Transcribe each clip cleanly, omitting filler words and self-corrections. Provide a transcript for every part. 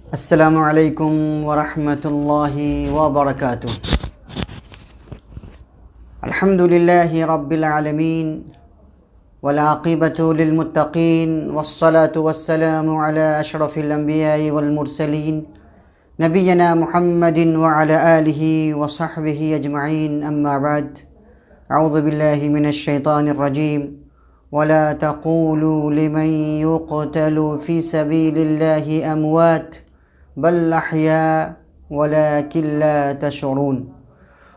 السلام علیکم ورحمۃ اللہ وبرکاتہ۔ الحمد للہ رب العالمین والعاقبۃ للمتقین والصلاة والسلام علی اشرف الانبیاء والمرسلین نبینا محمد وعلی آلہ وصحبہ اجمعین، اما بعد، اعوذ باللہ من الشیطان الرجیم ولا تقولوا لمن يقتل في سبيل الله اموات بل احياء ولكن لا تشعرون۔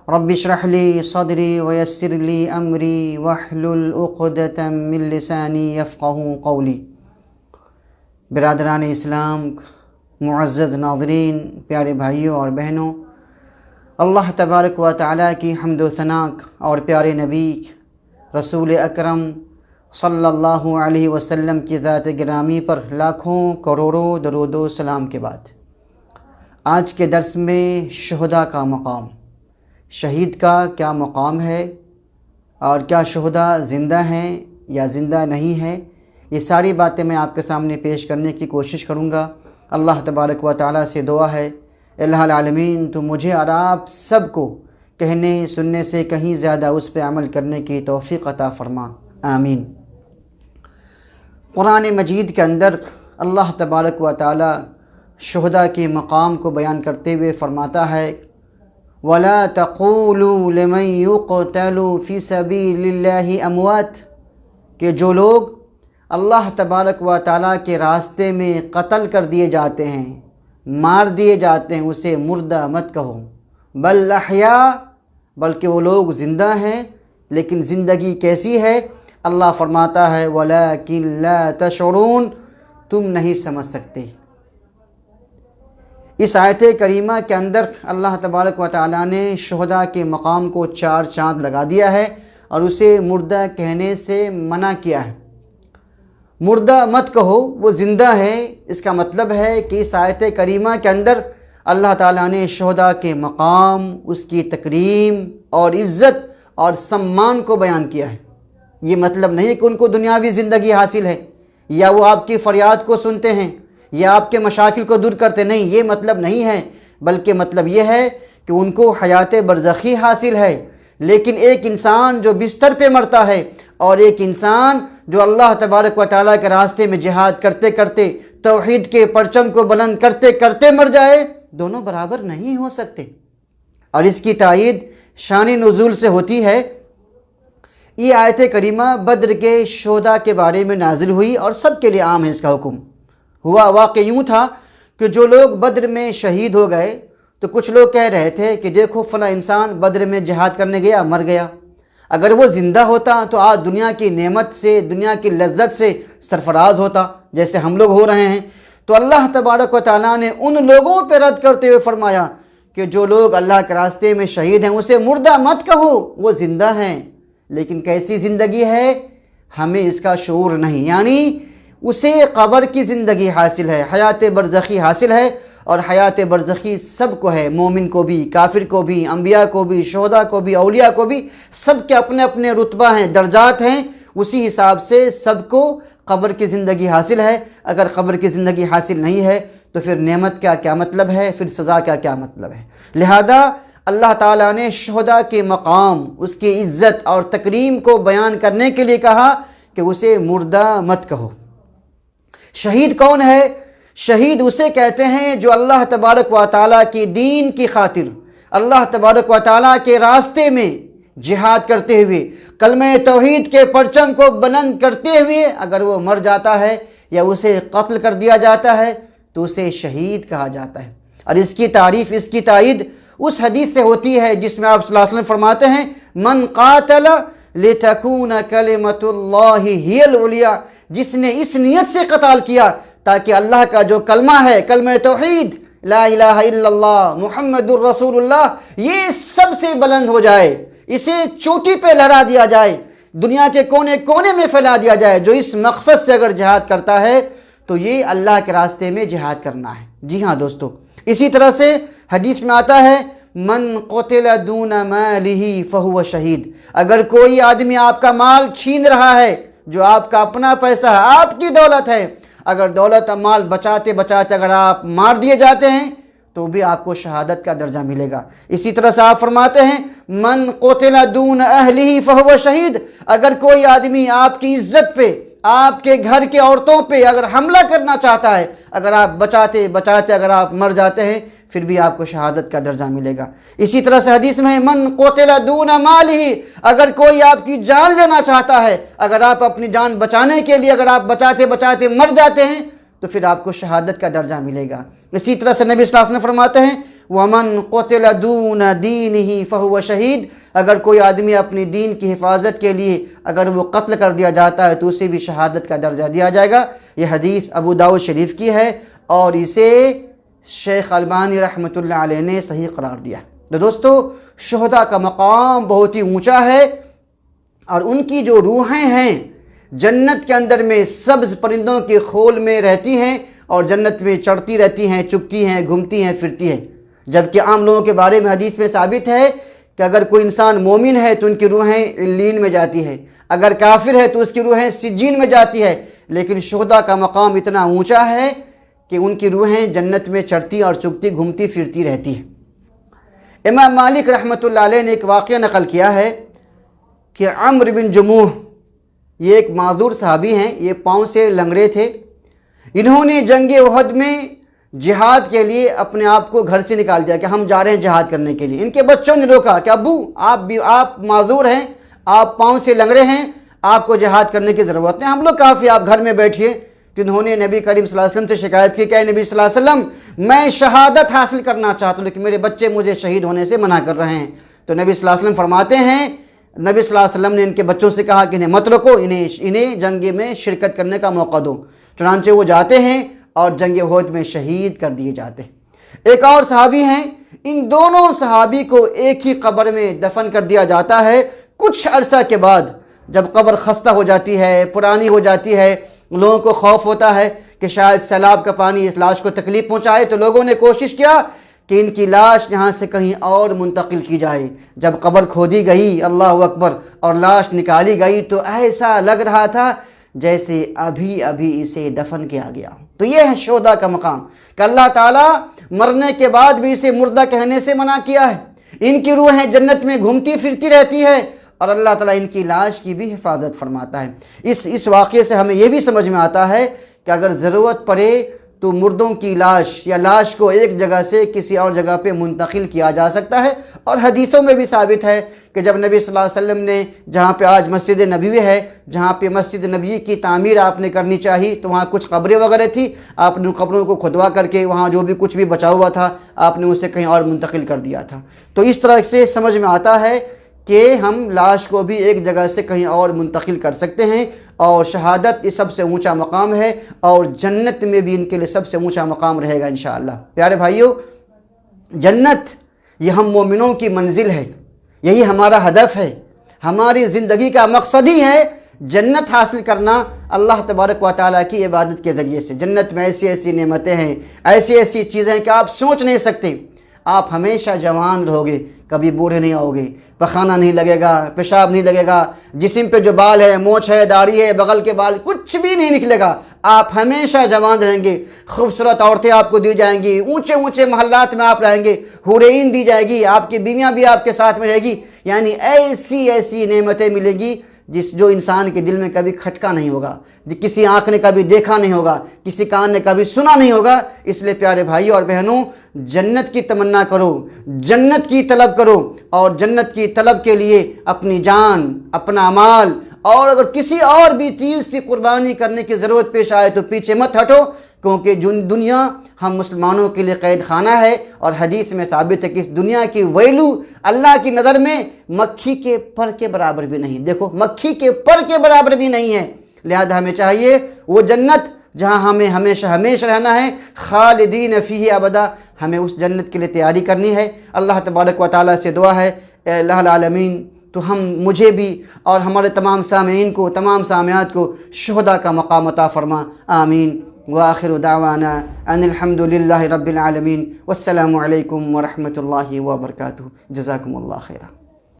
رب اشرح لي صدري ويسر لي امري واحلل عقدة من لساني يفقهوا قولي۔ برادران اسلام، معزز ناظرین، پیارے بھائیوں اور بہنوں، اللہ تبارک و تعالیٰ کی حمد و ثنا اور پیارے نبی رسول اکرم صلی اللہ علیہ وسلم کی ذات گرامی پر لاکھوں کروڑوں درود و سلام کے بعد، آج کے درس میں شہداء کا مقام، شہید کا کیا مقام ہے اور کیا شہداء زندہ ہیں یا زندہ نہیں ہیں، یہ ساری باتیں میں آپ کے سامنے پیش کرنے کی کوشش کروں گا۔ اللہ تبارک و تعالیٰ سے دعا ہے، الہ العالمین تو مجھے اور آپ سب کو کہنے سننے سے کہیں زیادہ اس پہ عمل کرنے کی توفیق عطا فرما، آمین۔ قرآن مجید کے اندر اللہ تبارک و تعالیٰ شہداء کے مقام کو بیان کرتے ہوئے فرماتا ہے، وَلَا تَقُولُوا لِمَن يُقْتَلُ فِي سَبِيلِ اللَّهِ أَمْوَاتٌ، کہ جو لوگ اللہ تبارک و تعالیٰ کے راستے میں قتل کر دیے جاتے ہیں، مار دیے جاتے ہیں، اسے مردہ مت کہو، بل احیاء، بلکہ وہ لوگ زندہ ہیں، لیکن زندگی کیسی ہے؟ اللہ فرماتا ہے وَلَكِن لَا تَشْعُرُونَ، تم نہیں سمجھ سکتے۔ اس آیت کریمہ کے اندر اللہ تبارک و تعالیٰ نے شہداء کے مقام کو چار چاند لگا دیا ہے اور اسے مردہ کہنے سے منع کیا ہے۔ مردہ مت کہو، وہ زندہ ہے، اس کا مطلب ہے کہ اس آیت کریمہ کے اندر اللہ تعالیٰ نے شہداء کے مقام، اس کی تکریم اور عزت اور سمان کو بیان کیا ہے۔ یہ مطلب نہیں کہ ان کو دنیاوی زندگی حاصل ہے یا وہ آپ کی فریاد کو سنتے ہیں یا آپ کے مشاکل کو دور کرتے، نہیں، یہ مطلب نہیں ہے، بلکہ مطلب یہ ہے کہ ان کو حیات برزخی حاصل ہے۔ لیکن ایک انسان جو بستر پہ مرتا ہے اور ایک انسان جو اللہ تبارک و تعالیٰ کے راستے میں جہاد کرتے کرتے، توحید کے پرچم کو بلند کرتے کرتے مر جائے، دونوں برابر نہیں ہو سکتے۔ اور اس کی تائید شان نزول سے ہوتی ہے۔ یہ آیت کریمہ بدر کے شہداء کے بارے میں نازل ہوئی اور سب کے لیے عام ہے۔ اس کا حکم ہوا واقع یوں تھا کہ جو لوگ بدر میں شہید ہو گئے تو کچھ لوگ کہہ رہے تھے کہ دیکھو فلاں انسان بدر میں جہاد کرنے گیا، مر گیا، اگر وہ زندہ ہوتا تو آج دنیا کی نعمت سے، دنیا کی لذت سے سرفراز ہوتا جیسے ہم لوگ ہو رہے ہیں۔ تو اللہ تبارک و تعالیٰ نے ان لوگوں پہ رد کرتے ہوئے فرمایا کہ جو لوگ اللہ کے راستے میں شہید ہیں اسے مردہ مت کہو، وہ زندہ ہیں، لیکن کیسی زندگی ہے ہمیں اس کا شعور نہیں، یعنی اسے قبر کی زندگی حاصل ہے، حیات برزخی حاصل ہے، اور حیات برزخی سب کو ہے، مومن کو بھی، کافر کو بھی، انبیاء کو بھی، شہداء کو بھی، اولیاء کو بھی، سب کے اپنے اپنے رتبہ ہیں، درجات ہیں، اسی حساب سے سب کو قبر کی زندگی حاصل ہے۔ اگر قبر کی زندگی حاصل نہیں ہے تو پھر نعمت کا کیا مطلب ہے، پھر سزا کا کیا مطلب ہے؟ لہذا اللہ تعالیٰ نے شہداء کے مقام، اس کی عزت اور تکریم کو بیان کرنے کے لیے کہا کہ اسے مردہ مت کہو۔ شہید کون ہے؟ شہید اسے کہتے ہیں جو اللہ تبارک و تعالیٰ کی دین کی خاطر، اللہ تبارک و تعالیٰ کے راستے میں جہاد کرتے ہوئے، کلمہ توحید کے پرچم کو بلند کرتے ہوئے اگر وہ مر جاتا ہے یا اسے قتل کر دیا جاتا ہے تو اسے شہید کہا جاتا ہے۔ اور اس کی تعریف، اس کی تائید اس حدیث سے ہوتی ہے جس میں آپ صلی اللہ علیہ وسلم فرماتے ہیں من قاتل لتکون کلمۃ اللہ ہی العلیٰ، جس نے اس نیت سے قتال کیا تاکہ اللہ کا جو کلمہ ہے، کلمہ توحید، لا الہ الا اللہ محمد الرسول اللہ، یہ سب سے بلند ہو جائے، اسے چوٹی پہ لہرا دیا جائے، دنیا کے کونے کونے میں پھیلا دیا جائے۔ جو اس مقصد سے اگر جہاد کرتا ہے تو یہ اللہ کے راستے میں جہاد کرنا ہے۔ جی ہاں دوستو، اسی طرح سے حدیث میں آتا ہے من قتل دون مالہ فہو شہید، اگر کوئی آدمی آپ کا مال چھین رہا ہے، جو آپ کا اپنا پیسہ ہے، آپ کی دولت ہے، اگر دولت مال بچاتے بچاتے اگر آپ مار دیے جاتے ہیں تو بھی آپ کو شہادت کا درجہ ملے گا۔ اسی طرح سے آپ فرماتے ہیں من قتل دون اہلہ فہو شہید، اگر کوئی آدمی آپ کی عزت پہ، آپ کے گھر کے عورتوں پہ اگر حملہ کرنا چاہتا ہے، اگر آپ بچاتے بچاتے اگر آپ مر جاتے ہیں پھر بھی آپ کو شہادت کا درجہ ملے گا۔ اسی طرح سے حدیث میں ہے من قتل دون مالہ، اگر کوئی آپ کی جان لینا چاہتا ہے، اگر آپ اپنی جان بچانے کے لیے اگر آپ بچاتے بچاتے مر جاتے ہیں تو پھر آپ کو شہادت کا درجہ ملے گا۔ اسی طرح سے نبی صلی اللہ علیہ وسلم فرماتے ہیں وَمَنْ قُتِلَ دُونَ دِينِهِ فَهُوَ شَهِيدٌ، اگر کوئی آدمی اپنی دین کی حفاظت کے لیے اگر وہ قتل کر دیا جاتا ہے تو اسے بھی شہادت کا درجہ دیا جائے گا۔ یہ حدیث ابو داؤد شریف کی ہے اور اسے شیخ البانی رحمۃ اللہ علیہ نے صحیح قرار دیا۔ تو دوستو شہداء کا مقام بہت ہی اونچا ہے اور ان کی جو روحیں ہیں جنت کے اندر میں سبز پرندوں کے خول میں رہتی ہیں اور جنت میں چڑھتی رہتی ہیں، چگتی ہیں، گھومتی ہیں، پھرتی ہیں۔ جبکہ عام لوگوں کے بارے میں حدیث میں ثابت ہے کہ اگر کوئی انسان مومن ہے تو ان کی روحیں علیین میں جاتی ہے، اگر کافر ہے تو اس کی روحیں سجین میں جاتی ہے، لیکن شہداء کا مقام اتنا اونچا ہے کہ ان کی روحیں جنت میں چڑھتی اور چگتی گھومتی پھرتی رہتی ہیں۔ امام مالک رحمۃ اللہ علیہ نے ایک واقعہ نقل کیا ہے کہ عمرو بن جموح، یہ ایک معذور صحابی ہیں، یہ پاؤں سے لنگڑے تھے، انہوں نے جنگ احد میں جہاد کے لیے اپنے آپ کو گھر سے نکال دیا کہ ہم جا رہے ہیں جہاد کرنے کے لیے۔ ان کے بچوں نے روکا کہ ابو آپ معذور ہیں، آپ پاؤں سے لنگڑے ہیں، آپ کو جہاد کرنے کی ضرورت نہیں، ہم لوگ کافی، آپ گھر میں بیٹھیے۔ تو انہوں نے نبی کریم صلی اللہ علیہ وسلم سے شکایت کی کہ اے نبی صلی اللہ علیہ وسلم میں شہادت حاصل کرنا چاہتا ہوں لیکن میرے بچے مجھے شہید ہونے سے منع کر رہے ہیں۔ تو نبی صلی اللہ علیہ وسلم فرماتے ہیں، نبی صلی اللہ علیہ وسلم نے ان کے بچوں سے کہا کہ انہیں مت رکو، انہیں جنگ میں شرکت کرنے کا موقع دو۔ چنانچہ وہ جاتے ہیں اور جنگ احد میں شہید کر دیے جاتے ہیں۔ ایک اور صحابی ہیں، ان دونوں صحابی کو ایک ہی قبر میں دفن کر دیا جاتا ہے۔ کچھ عرصہ کے بعد جب قبر خستہ ہو جاتی ہے، پرانی ہو جاتی ہے، لوگوں کو خوف ہوتا ہے کہ شاید سیلاب کا پانی اس لاش کو تکلیف پہنچائے، تو لوگوں نے کوشش کیا کہ ان کی لاش یہاں سے کہیں اور منتقل کی جائے۔ جب قبر کھودی گئی، اللہ اکبر، اور لاش نکالی گئی تو ایسا لگ رہا تھا جیسے ابھی ابھی اسے دفن کیا گیا۔ تو یہ ہے شہداء کا مقام کہ اللہ تعالیٰ مرنے کے بعد بھی اسے مردہ کہنے سے منع کیا ہے۔ ان کی روحیں جنت میں گھومتی پھرتی رہتی ہے اور اللہ تعالیٰ ان کی لاش کی بھی حفاظت فرماتا ہے۔ اس واقعے سے ہمیں یہ بھی سمجھ میں آتا ہے کہ اگر ضرورت پڑے تو مردوں کی لاش یا لاش کو ایک جگہ سے کسی اور جگہ پہ منتقل کیا جا سکتا ہے۔ اور حدیثوں میں بھی ثابت ہے کہ جب نبی صلی اللہ علیہ وسلم نے جہاں پہ آج مسجد نبوی ہے، جہاں پہ مسجد نبوی کی تعمیر آپ نے کرنی چاہی تو وہاں کچھ قبریں وغیرہ تھی، آپ نے ان قبروں کو کھدوا کر کے وہاں جو بھی کچھ بھی بچا ہوا تھا آپ نے اسے کہیں اور منتقل کر دیا تھا۔ تو اس طرح سے سمجھ میں آتا ہے کہ ہم لاش کو بھی ایک جگہ سے کہیں اور منتقل کر سکتے ہیں، اور شہادت یہ سب سے اونچا مقام ہے اور جنت میں بھی ان کے لیے سب سے اونچا مقام رہے گا انشاءاللہ۔ پیارے بھائیو، جنت یہ ہم مومنوں کی منزل ہے، یہی ہمارا ہدف ہے، ہماری زندگی کا مقصد ہی ہے جنت حاصل کرنا اللہ تبارک و تعالیٰ کی عبادت کے ذریعے سے۔ جنت میں ایسی ایسی نعمتیں ہیں، ایسی ایسی چیزیں کہ آپ سوچ نہیں سکتے۔ آپ ہمیشہ جوان رہو گے، کبھی بوڑھے نہیں آؤ گے، پخانہ نہیں لگے گا، پیشاب نہیں لگے گا، جسم پہ جو بال ہے، مونچھ ہے، داڑھی ہے، بغل کے بال، کچھ بھی نہیں نکلے گا، آپ ہمیشہ جوان رہیں گے۔ خوبصورت عورتیں آپ کو دی جائیں گی، اونچے اونچے محلات میں آپ رہیں گے، حورین دی جائے گی، آپ کی بیویاں بھی آپ کے ساتھ میں رہے گی، یعنی ایسی ایسی نعمتیں ملیں گی جو انسان کے دل میں کبھی کھٹکا نہیں ہوگا، کسی آنکھ نے کبھی دیکھا نہیں ہوگا، کسی کان نے کبھی سنا نہیں ہوگا۔ اس لیے پیارے بھائیوں اور بہنوں، جنت کی تمنا کرو، جنت کی طلب کرو، اور جنت کی طلب کے لیے اپنی جان، اپنا مال اور اگر کسی اور بھی چیز کی قربانی کرنے کی ضرورت پیش آئے تو پیچھے مت ہٹو، کیونکہ دنیا ہم مسلمانوں کے لیے قید خانہ ہے، اور حدیث میں ثابت ہے کہ اس دنیا کی ویلو اللہ کی نظر میں مکھی کے پر کے برابر بھی نہیں۔ دیکھو، مکھی کے پر کے برابر بھی نہیں ہے۔ لہذا ہمیں چاہیے وہ جنت جہاں ہمیں ہمیشہ ہمیشہ رہنا ہے، خالدین فیہ ابدا، ہمیں اس جنت کے لیے تیاری کرنی ہے۔ اللہ تبارک و تعالیٰ سے دعا ہے، اے اللہ العالمین تو مجھے بھی اور ہمارے تمام سامعین کو، تمام سامعات کو شہداء کا مقام عطا فرما، آمین۔ وآخر دعوانا ان الحمد للہ رب العالمین، والسلام علیکم ورحمۃ اللہ وبرکاتہ، جزاکم اللہ خیرا۔